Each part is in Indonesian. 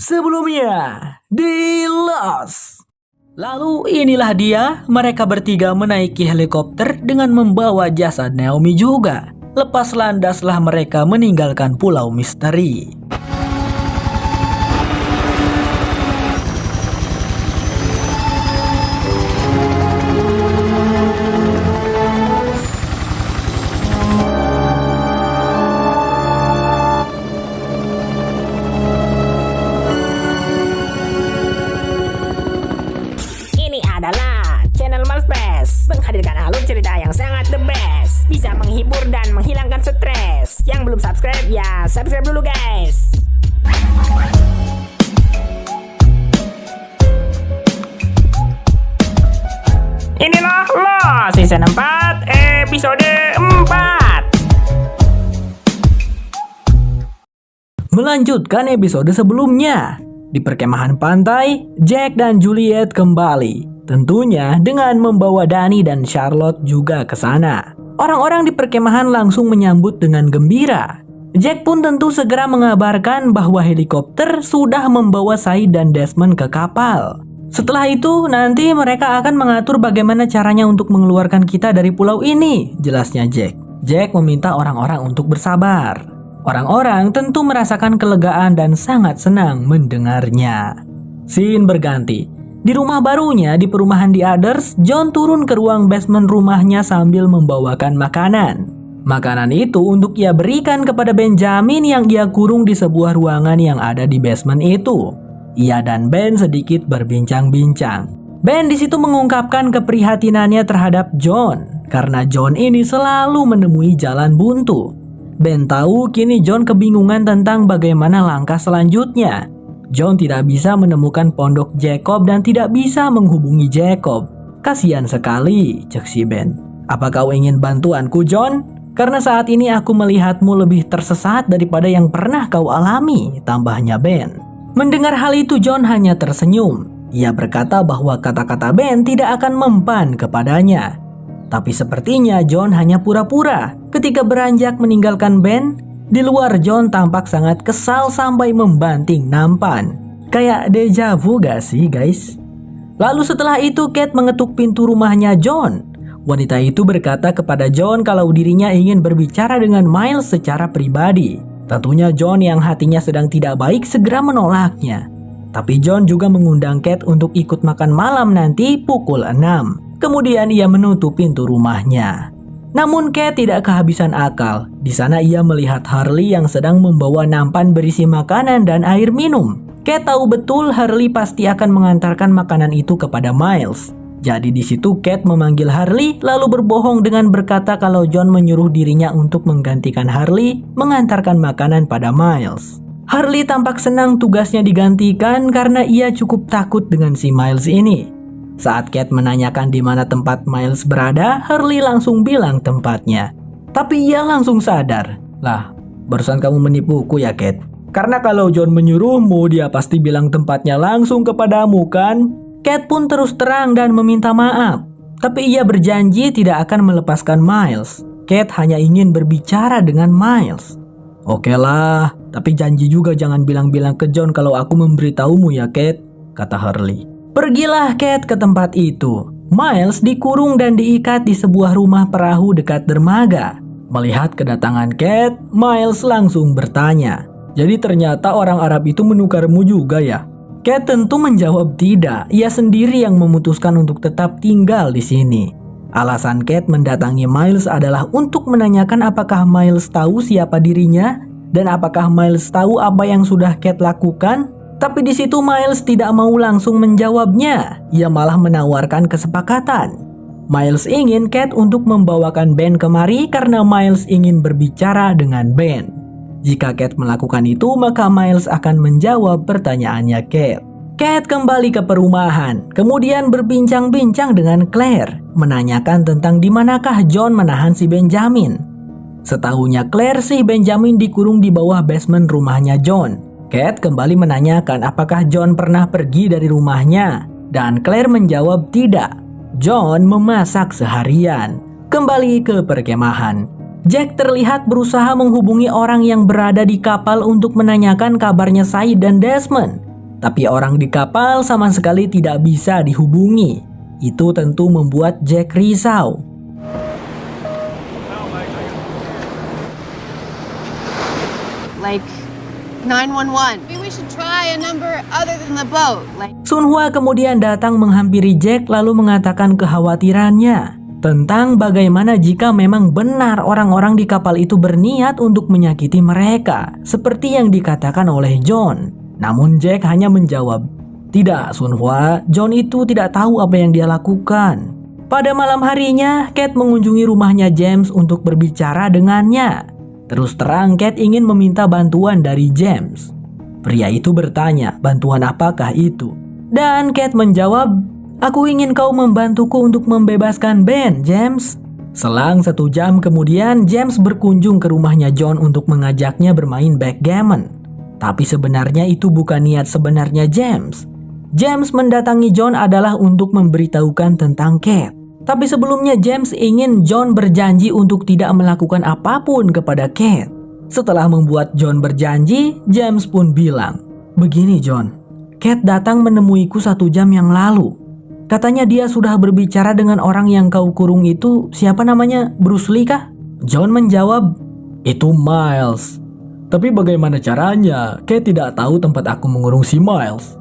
Sebelumnya di Lost. Lalu inilah dia, mereka bertiga menaiki helikopter dengan membawa jasad Naomi juga. Lepas landaslah mereka meninggalkan Pulau Misteri. Adalah channel Malfresh menghadirkan alur cerita yang sangat the best, bisa menghibur dan menghilangkan stres. Yang belum subscribe ya subscribe dulu guys. Inilah Lost season 4 episode 4. Melanjutkan episode sebelumnya. Di perkemahan pantai, Jack dan Juliet kembali. Tentunya dengan membawa Dani dan Charlotte juga ke sana. Orang-orang di perkemahan langsung menyambut dengan gembira. Jack pun tentu segera mengabarkan bahwa helikopter sudah membawa Said dan Desmond ke kapal. Setelah itu nanti mereka akan mengatur bagaimana caranya untuk mengeluarkan kita dari pulau ini, jelasnya Jack. Jack meminta orang-orang untuk bersabar. Orang-orang tentu merasakan kelegaan dan sangat senang mendengarnya. Scene berganti. Di rumah barunya di perumahan The Others, John turun ke ruang basement rumahnya sambil membawakan makanan. Makanan itu untuk ia berikan kepada Benjamin yang ia kurung di sebuah ruangan yang ada di basement itu. Ia dan Ben sedikit berbincang-bincang. Ben di situ mengungkapkan keprihatinannya terhadap John karena John ini selalu menemui jalan buntu. Ben tahu kini John kebingungan tentang bagaimana langkah selanjutnya. John tidak bisa menemukan pondok Jacob dan tidak bisa menghubungi Jacob. Kasihan sekali, cek si Ben. Apa kau ingin bantuanku, John? Karena saat ini aku melihatmu lebih tersesat daripada yang pernah kau alami, tambahnya Ben. Mendengar hal itu John hanya tersenyum. Ia berkata bahwa kata-kata Ben tidak akan mempan kepadanya. Tapi sepertinya John hanya pura-pura. Ketika beranjak meninggalkan Ben, di luar John tampak sangat kesal sampai membanting nampan. Kayak deja vu gak sih guys? Lalu setelah itu Kate mengetuk pintu rumahnya John. Wanita itu berkata kepada John kalau dirinya ingin berbicara dengan Miles secara pribadi. Tentunya John yang hatinya sedang tidak baik segera menolaknya. Tapi John juga mengundang Kate untuk ikut makan malam nanti pukul 6. Kemudian ia menutup pintu rumahnya. Namun Kate tidak kehabisan akal. Di sana ia melihat Harley yang sedang membawa nampan berisi makanan dan air minum. Kate tahu betul Harley pasti akan mengantarkan makanan itu kepada Miles. Jadi di situ Kate memanggil Harley lalu berbohong dengan berkata kalau John menyuruh dirinya untuk menggantikan Harley mengantarkan makanan pada Miles. Harley tampak senang tugasnya digantikan karena ia cukup takut dengan si Miles ini. Saat Kate menanyakan di mana tempat Miles berada, Harley langsung bilang tempatnya. Tapi ia langsung sadar. Lah, barusan kamu menipuku ya Kate? Karena kalau John menyuruhmu, dia pasti bilang tempatnya langsung kepadamu kan? Kate pun terus terang dan meminta maaf. Tapi ia berjanji tidak akan melepaskan Miles. Kate hanya ingin berbicara dengan Miles. Oke lah, tapi janji juga jangan bilang-bilang ke John kalau aku memberitahumu ya Kate, kata Harley. Pergilah Kate ke tempat itu. Miles dikurung dan diikat di sebuah rumah perahu dekat dermaga. Melihat kedatangan Kate, Miles langsung bertanya, jadi ternyata orang Arab itu menukarmu juga ya? Kate tentu menjawab tidak, ia sendiri yang memutuskan untuk tetap tinggal di sini. Alasan Kate mendatangi Miles adalah untuk menanyakan apakah Miles tahu siapa dirinya dan apakah Miles tahu apa yang sudah Kate lakukan. Tapi di situ Miles tidak mau langsung menjawabnya. Ia malah menawarkan kesepakatan. Miles ingin Kate untuk membawakan Ben kemari karena Miles ingin berbicara dengan Ben. Jika Kate melakukan itu, maka Miles akan menjawab pertanyaannya Kate. Kate kembali ke perumahan, kemudian berbincang-bincang dengan Claire, menanyakan tentang di manakah John menahan si Benjamin. Setahunya Claire, si Benjamin dikurung di bawah basement rumahnya John. Kate kembali menanyakan apakah John pernah pergi dari rumahnya, dan Claire menjawab tidak. John memasak seharian. Kembali ke perkemahan. Jack terlihat berusaha menghubungi orang yang berada di kapal untuk menanyakan kabarnya Said dan Desmond. Tapi orang di kapal sama sekali tidak bisa dihubungi. Itu tentu membuat Jack risau. Like 911. Maybe we should try a number other than the boat. Sun Hua kemudian datang menghampiri Jack lalu mengatakan kekhawatirannya tentang bagaimana jika memang benar orang-orang di kapal itu berniat untuk menyakiti mereka, seperti yang dikatakan oleh John. Namun Jack hanya menjawab, "Tidak, Sun Hua, John itu tidak tahu apa yang dia lakukan." Pada malam harinya, Kate mengunjungi rumahnya James untuk berbicara dengannya. Terus terang, Kate ingin meminta bantuan dari James. Pria itu bertanya, bantuan apakah itu? Dan Kate menjawab, "Aku ingin kau membantuku untuk membebaskan Ben, James." Selang 1 jam kemudian, James berkunjung ke rumahnya John untuk mengajaknya bermain backgammon. Tapi sebenarnya itu bukan niat sebenarnya James. James mendatangi John adalah untuk memberitahukan tentang Kate. Tapi sebelumnya James ingin John berjanji untuk tidak melakukan apapun kepada Kate. Setelah membuat John berjanji, James pun bilang, "Begini John, Kate datang menemuiku 1 jam yang lalu. Katanya dia sudah berbicara dengan orang yang kau kurung itu, siapa namanya? Bruce Lee kah?" John menjawab, "Itu Miles. Tapi bagaimana caranya? Kate tidak tahu tempat aku mengurung si Miles."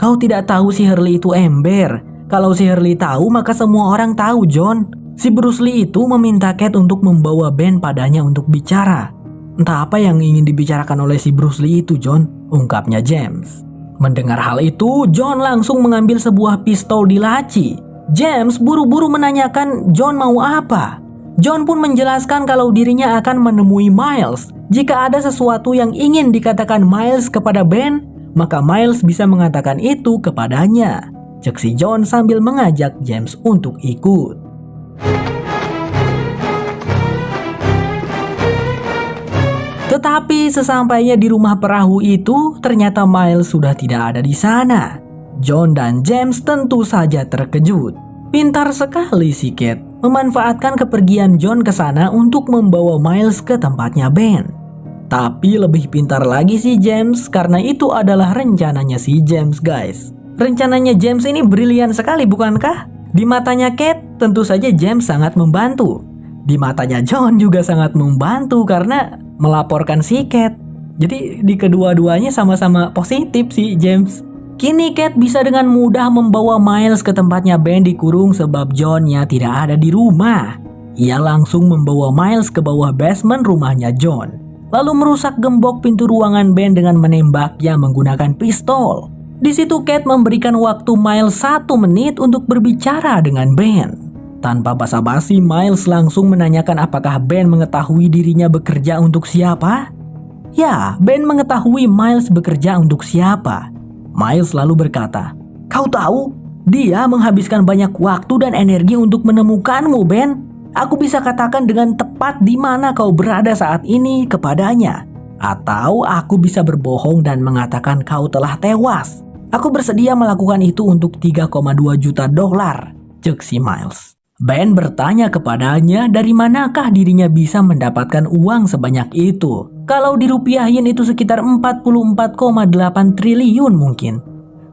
"Kau tidak tahu si Hurley itu ember. Kalau si Hurley tahu maka semua orang tahu, John. Si Bruce Lee itu meminta Kate untuk membawa Ben padanya untuk bicara. Entah apa yang ingin dibicarakan oleh si Bruce Lee itu, John," ungkapnya James. Mendengar hal itu, John langsung mengambil sebuah pistol di laci. James buru-buru menanyakan John mau apa. John pun menjelaskan kalau dirinya akan menemui Miles. Jika ada sesuatu yang ingin dikatakan Miles kepada Ben, maka Miles bisa mengatakan itu kepadanya. Cek si John sambil mengajak James untuk ikut. Tetapi sesampainya di rumah perahu itu, ternyata Miles sudah tidak ada di sana. John dan James tentu saja terkejut. Pintar sekali si Kate memanfaatkan kepergian John ke sana untuk membawa Miles ke tempatnya Ben. Tapi lebih pintar lagi si James karena itu adalah rencananya si James, guys. Rencananya James ini brilian sekali, bukankah? Di matanya Kate, tentu saja James sangat membantu. Di matanya John juga sangat membantu karena melaporkan si Kate. Jadi di kedua-duanya sama-sama positif si James. Kini Kate bisa dengan mudah membawa Miles ke tempatnya Ben dikurung sebab John-nya tidak ada di rumah. Ia langsung membawa Miles ke bawah basement rumahnya John. Lalu merusak gembok pintu ruangan Ben dengan menembaknya menggunakan pistol. Di situ Kate memberikan waktu Miles 1 menit untuk berbicara dengan Ben. Tanpa basa-basi, Miles langsung menanyakan apakah Ben mengetahui dirinya bekerja untuk siapa. Ya, Ben mengetahui Miles bekerja untuk siapa. Miles lalu berkata, "Kau tahu, dia menghabiskan banyak waktu dan energi untuk menemukanmu, Ben. Aku bisa katakan dengan tepat di mana kau berada saat ini kepadanya. Atau aku bisa berbohong dan mengatakan kau telah tewas. Aku bersedia melakukan itu untuk $3,2 juta, cek si Miles. Ben bertanya kepadanya dari manakah dirinya bisa mendapatkan uang sebanyak itu. Kalau dirupiahin itu sekitar 44,8 triliun mungkin.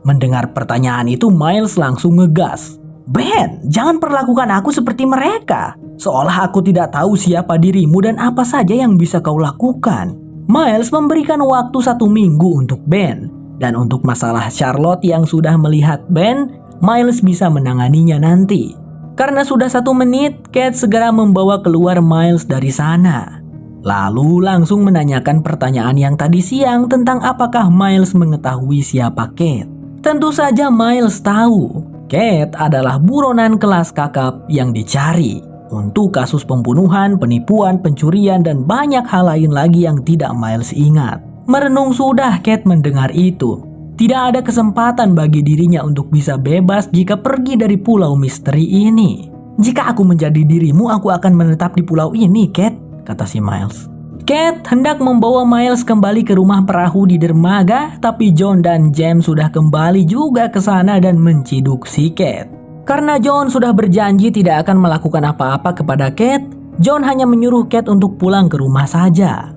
Mendengar pertanyaan itu, Miles langsung ngegas. "Ben, jangan perlakukan aku seperti mereka. Seolah aku tidak tahu siapa dirimu dan apa saja yang bisa kau lakukan." Miles memberikan waktu 1 minggu untuk Ben. Dan untuk masalah Charlotte yang sudah melihat Ben, Miles bisa menanganinya nanti. Karena sudah 1 menit, Kate segera membawa keluar Miles dari sana. Lalu langsung menanyakan pertanyaan yang tadi siang tentang apakah Miles mengetahui siapa Kate. Tentu saja Miles tahu. Kate adalah buronan kelas kakap yang dicari untuk kasus pembunuhan, penipuan, pencurian, dan banyak hal lain lagi yang tidak Miles ingat. Merenung sudah Kate mendengar itu. Tidak ada kesempatan bagi dirinya untuk bisa bebas jika pergi dari pulau misteri ini. "Jika aku menjadi dirimu, aku akan menetap di pulau ini, Kate," kata si Miles. Kate hendak membawa Miles kembali ke rumah perahu di dermaga, tapi John dan James sudah kembali juga ke sana dan menciduk si Kate. Karena John sudah berjanji tidak akan melakukan apa-apa kepada Kate, John hanya menyuruh Kate untuk pulang ke rumah saja.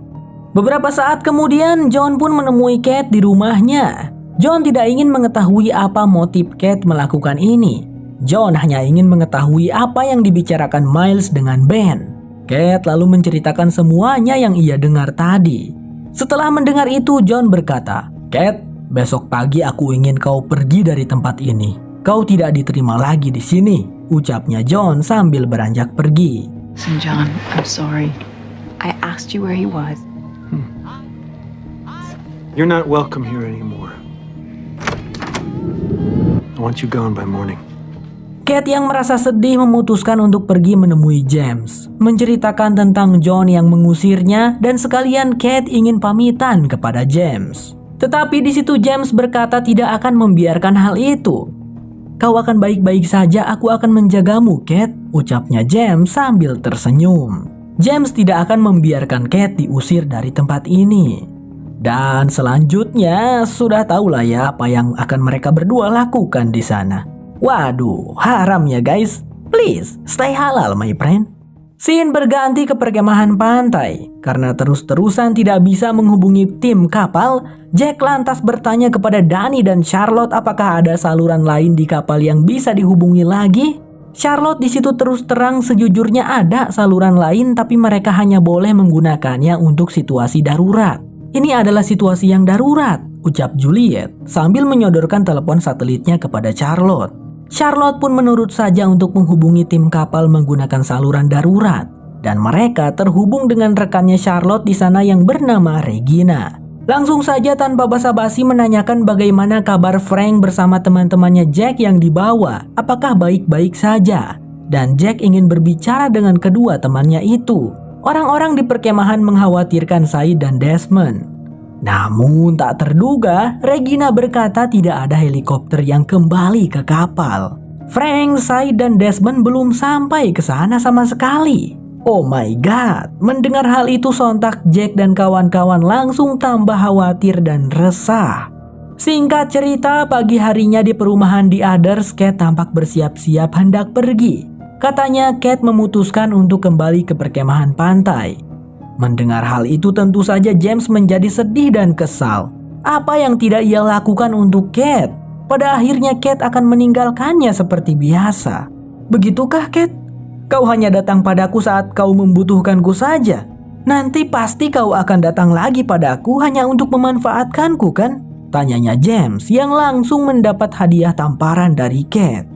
Beberapa saat kemudian, John pun menemui Kate di rumahnya. John tidak ingin mengetahui apa motif Kate melakukan ini. John hanya ingin mengetahui apa yang dibicarakan Miles dengan Ben. Kate lalu menceritakan semuanya yang ia dengar tadi. Setelah mendengar itu, John berkata, "Kate, besok pagi aku ingin kau pergi dari tempat ini. Kau tidak diterima lagi di sini," ucapnya John sambil beranjak pergi. Listen, John, I'm sorry. I asked you where he was. You're not welcome here anymore. I want you gone by morning. Kate yang merasa sedih memutuskan untuk pergi menemui James, menceritakan tentang John yang mengusirnya dan sekalian Kate ingin pamitan kepada James. Tetapi di situ James berkata tidak akan membiarkan hal itu. "Kau akan baik-baik saja, aku akan menjagamu, Kate," ucapnya James sambil tersenyum. James tidak akan membiarkan Kate diusir dari tempat ini. Dan selanjutnya sudah tahulah ya apa yang akan mereka berdua lakukan di sana. Waduh, haram ya guys. Please, stay halal my friend. Scene berganti ke perkemahan pantai. Karena terus-terusan tidak bisa menghubungi tim kapal, Jack lantas bertanya kepada Dani dan Charlotte apakah ada saluran lain di kapal yang bisa dihubungi lagi. Charlotte di situ terus terang sejujurnya ada saluran lain tapi mereka hanya boleh menggunakannya untuk situasi darurat. Ini adalah situasi yang darurat, ucap Juliet sambil menyodorkan telepon satelitnya kepada Charlotte. Charlotte pun menurut saja untuk menghubungi tim kapal menggunakan saluran darurat. Dan mereka terhubung dengan rekannya Charlotte di sana yang bernama Regina. Langsung saja tanpa basa-basi menanyakan bagaimana kabar Frank bersama teman-temannya Jack yang dibawa. Apakah baik-baik saja? Dan Jack ingin berbicara dengan kedua temannya itu. Orang-orang di perkemahan mengkhawatirkan Said dan Desmond. Namun tak terduga, Regina berkata tidak ada helikopter yang kembali ke kapal. Frank, Said, dan Desmond belum sampai ke sana sama sekali. Oh my god, mendengar hal itu sontak Jack dan kawan-kawan langsung tambah khawatir dan resah. Singkat cerita, pagi harinya di perumahan di Others, Kate tampak bersiap-siap hendak pergi. Katanya Kate memutuskan untuk kembali ke perkemahan pantai. Mendengar hal itu tentu saja James menjadi sedih dan kesal. Apa yang tidak ia lakukan untuk Kate? Pada akhirnya Kate akan meninggalkannya seperti biasa. Begitukah Kate? Kau hanya datang padaku saat kau membutuhkanku saja. Nanti pasti kau akan datang lagi padaku hanya untuk memanfaatkanku kan? Tanyanya James yang langsung mendapat hadiah tamparan dari Kate.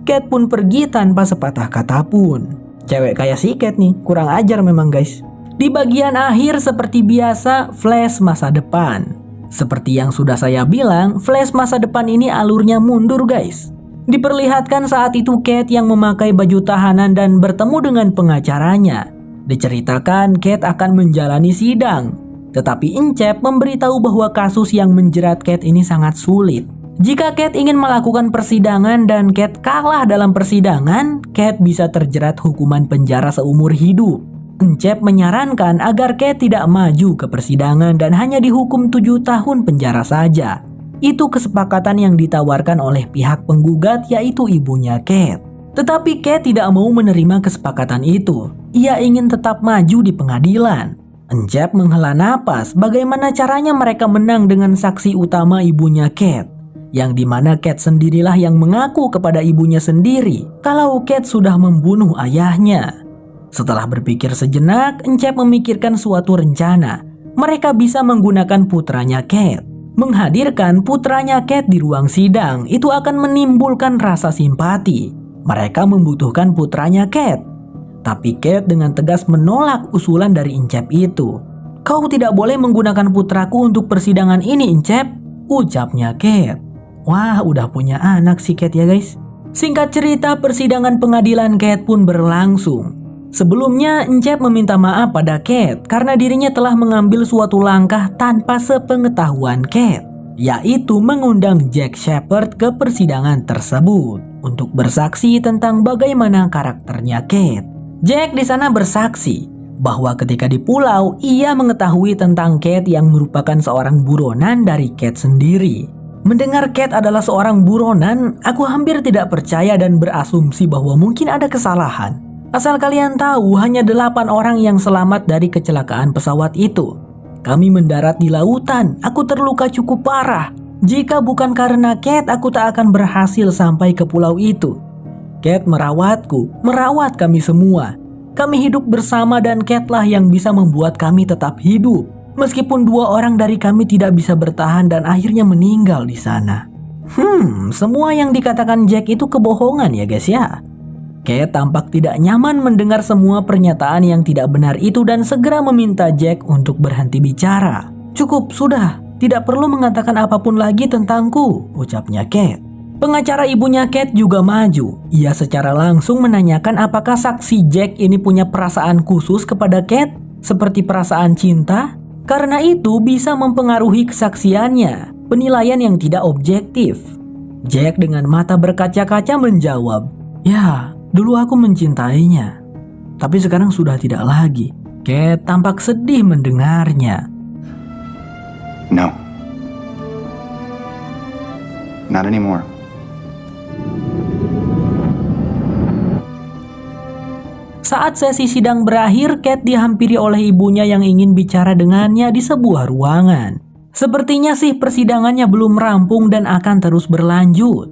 Kate pun pergi tanpa sepatah kata pun. Cewek kayak si Kate nih, kurang ajar memang guys. Di bagian akhir seperti biasa, flash masa depan. Seperti yang sudah saya bilang, flash masa depan ini alurnya mundur guys. Diperlihatkan saat itu Kate yang memakai baju tahanan dan bertemu dengan pengacaranya. Diceritakan Kate akan menjalani sidang. Tetapi Encep memberitahu bahwa kasus yang menjerat Kate ini sangat sulit. Jika Kate ingin melakukan persidangan dan Kate kalah dalam persidangan, Kate bisa terjerat hukuman penjara seumur hidup. Encep menyarankan agar Kate tidak maju ke persidangan dan hanya dihukum 7 tahun penjara saja. Itu kesepakatan yang ditawarkan oleh pihak penggugat yaitu ibunya Kate. Tetapi Kate tidak mau menerima kesepakatan itu. Ia ingin tetap maju di pengadilan. Encep menghela napas bagaimana caranya mereka menang dengan saksi utama ibunya Kate. Yang dimana Kate sendirilah yang mengaku kepada ibunya sendiri kalau Kate sudah membunuh ayahnya. Setelah berpikir sejenak, Encep memikirkan suatu rencana. Mereka bisa menggunakan putranya Kate. Menghadirkan putranya Kate di ruang sidang itu akan menimbulkan rasa simpati. Mereka membutuhkan putranya Kate. Tapi Kate dengan tegas menolak usulan dari Encep itu. "Kau tidak boleh menggunakan putraku untuk persidangan ini, Encep," ucapnya Kate. Wah, udah punya anak si Kate ya guys. Singkat cerita, persidangan pengadilan Kate pun berlangsung. Sebelumnya, Encep meminta maaf pada Kate karena dirinya telah mengambil suatu langkah tanpa sepengetahuan Kate, yaitu mengundang Jack Shepherd ke persidangan tersebut untuk bersaksi tentang bagaimana karakternya Kate. Jack di sana bersaksi bahwa ketika di pulau ia mengetahui tentang Kate yang merupakan seorang buronan dari Kate sendiri. Mendengar Kate adalah seorang buronan, aku hampir tidak percaya dan berasumsi bahwa mungkin ada kesalahan. Asal kalian tahu, hanya 8 orang yang selamat dari kecelakaan pesawat itu. Kami mendarat di lautan, aku terluka cukup parah. Jika bukan karena Kate, aku tak akan berhasil sampai ke pulau itu. Kate merawatku, merawat kami semua. Kami hidup bersama dan Kate lah yang bisa membuat kami tetap hidup. Meskipun 2 orang dari kami tidak bisa bertahan dan akhirnya meninggal di sana. Semua yang dikatakan Jack itu kebohongan ya guys ya. Kate tampak tidak nyaman mendengar semua pernyataan yang tidak benar itu dan segera meminta Jack untuk berhenti bicara. Cukup, sudah. Tidak perlu mengatakan apapun lagi tentangku, ucapnya Kate. Pengacara ibunya Kate juga maju. Ia secara langsung menanyakan apakah saksi Jack ini punya perasaan khusus kepada Kate, seperti perasaan cinta. Karena itu bisa mempengaruhi kesaksiannya, penilaian yang tidak objektif. Jack dengan mata berkaca-kaca menjawab, "Ya, dulu aku mencintainya, tapi sekarang sudah tidak lagi." Kate tampak sedih mendengarnya. No. Not anymore. Saat sesi sidang berakhir, Kate dihampiri oleh ibunya yang ingin bicara dengannya di sebuah ruangan. Sepertinya sih persidangannya belum rampung dan akan terus berlanjut.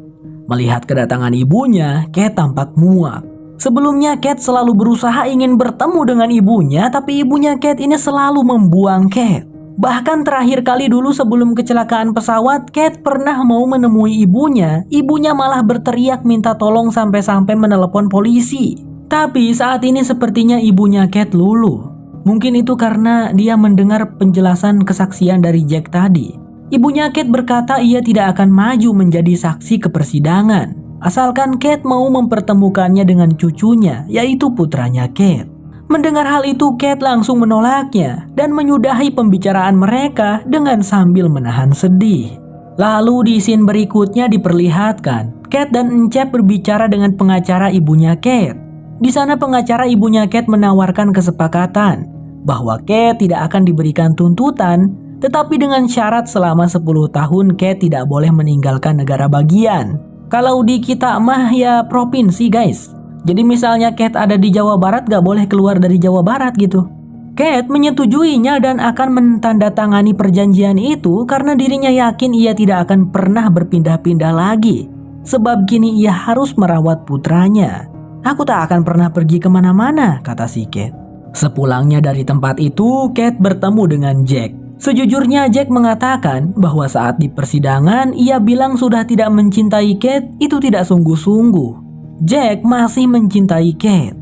Melihat kedatangan ibunya, Kate tampak muak. Sebelumnya Kate selalu berusaha ingin bertemu dengan ibunya, tapi ibunya Kate ini selalu membuang Kate. Bahkan terakhir kali dulu sebelum kecelakaan pesawat, Kate pernah mau menemui ibunya. Ibunya malah berteriak minta tolong sampai-sampai menelepon polisi. Tapi saat ini sepertinya ibunya Kate luluh. Mungkin itu karena dia mendengar penjelasan kesaksian dari Jack tadi. Ibunya Kate berkata ia tidak akan maju menjadi saksi ke persidangan, asalkan Kate mau mempertemukannya dengan cucunya, yaitu putranya Kate. Mendengar hal itu, Kate langsung menolaknya dan menyudahi pembicaraan mereka dengan sambil menahan sedih. Lalu di scene berikutnya diperlihatkan Kate dan Encep berbicara dengan pengacara ibunya Kate. Di sana pengacara ibunya Kate menawarkan kesepakatan bahwa Kate tidak akan diberikan tuntutan, tetapi dengan syarat selama 10 tahun Kate tidak boleh meninggalkan negara bagian. Kalau di kita mah ya provinsi guys. Jadi misalnya Kate ada di Jawa Barat gak boleh keluar dari Jawa Barat gitu. Kate menyetujuinya dan akan menandatangani perjanjian itu karena dirinya yakin ia tidak akan pernah berpindah-pindah lagi. Sebab kini ia harus merawat putranya. "Aku tak akan pernah pergi kemana-mana," kata si Kate. Sepulangnya dari tempat itu, Kate bertemu dengan Jack. Sejujurnya Jack mengatakan bahwa saat di persidangan ia bilang sudah tidak mencintai Kate, itu tidak sungguh-sungguh. Jack masih mencintai Kate.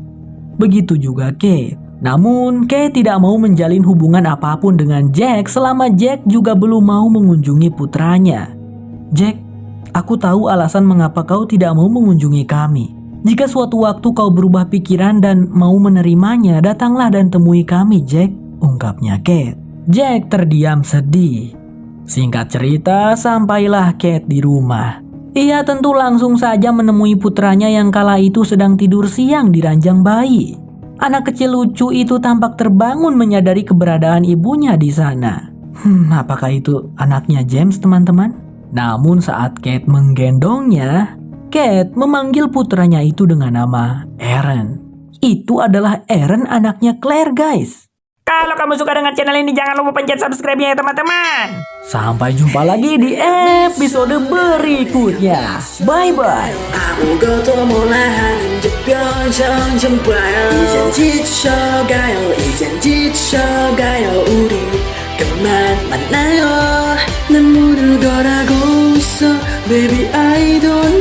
Begitu juga Kate. Namun Kate tidak mau menjalin hubungan apapun dengan Jack selama Jack juga belum mau mengunjungi putranya. "Jack, aku tahu alasan mengapa kau tidak mau mengunjungi kami. Jika suatu waktu kau berubah pikiran dan mau menerimanya, datanglah dan temui kami, Jack," ungkapnya Kate. Jack terdiam sedih. Singkat cerita, sampailah Kate di rumah. Ia tentu langsung saja menemui putranya yang kala itu sedang tidur siang di ranjang bayi. Anak kecil lucu itu tampak terbangun menyadari keberadaan ibunya di sana. Apakah itu anaknya James, teman-teman? Namun saat Kate menggendongnya, Kate memanggil putranya itu dengan nama Aaron. Itu adalah Aaron, anaknya Claire, guys. Kalau kamu suka dengan channel ini, jangan lupa pencet subscribe-nya ya teman-teman. Sampai jumpa lagi di episode berikutnya. Bye-bye. 아무것도 몰라 하는 듯변정 정봐요 이젠 지쳐가요 이젠 지쳐가요 우리 그만 만나요 난 모를 거라고 있어 Baby I don't